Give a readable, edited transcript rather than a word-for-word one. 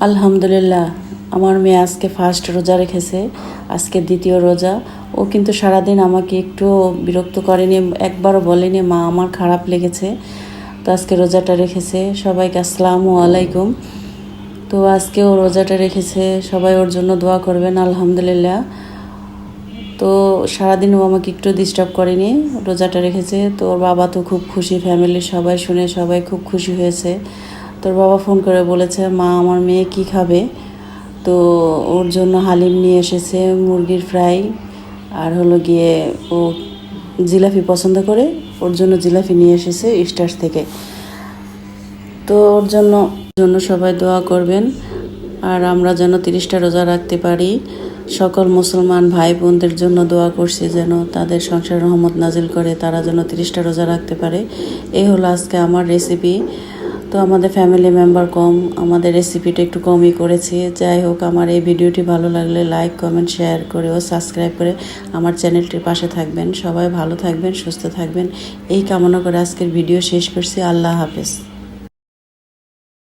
আলহামদুলিল্লাহ, আমার মেয়ে আজকে ফার্স্ট রোজা রেখেছে। আজকে দ্বিতীয় রোজা। ও কিন্তু সারাদিন আমাকে একটু বিরক্ত করেনি, একবারও বলেনি মা আমার খারাপ লেগেছে। তো আজকে রোজাটা রেখেছে। সবাইকে আসসালামু আলাইকুম। তো আজকে ও রোজাটা রেখেছে, সবাই ওর জন্য দোয়া করবেন। আলহামদুলিল্লাহ। তো সারাদিন ও আমাকে একটু ডিস্টার্ব করেনি, রোজাটা রেখেছে। তো ওর বাবা তো খুব খুশি, ফ্যামিলির সবাই শুনে সবাই খুব খুশি হয়েছে। তোর বাবা ফোন করে বলেছে মা আমার মেয়ে কি খাবে। তো ওর জন্য হালিম নিয়ে এসেছে, মুরগির ফ্রাই, আর হলো গিয়ে ও জিলাপি পছন্দ করে, ওর জন্য জিলাপি নিয়ে এসেছে স্টার্স থেকে। তো ওর জন্য জন্য সবাই দোয়া করবেন, আর আমরা যেন 30টা রোজা রাখতে পারি। সকল মুসলমান ভাই বোনদের জন্য দোয়া করছি যেন তাদের সংসার রহমত নাজিল করে, তারা যেন 30টা রোজা রাখতে পারে। এই হলো আজকে আমার রেসিপি। তো আমাদের ফ্যামিলি মেম্বার কম, আমাদের রেসিপিটা একটু কমই করেছি। যাই হোক, আমার এই ভিডিওটি ভালো লাগলে লাইক কমেন্ট শেয়ার করে ও সাবস্ক্রাইব করে আমার চ্যানেলটির পাশে থাকবেন। সবাই ভালো থাকবেন, সুস্থ থাকবেন, এই কামনা করে আজকের ভিডিও শেষ করছি। আল্লাহ হাফেজ।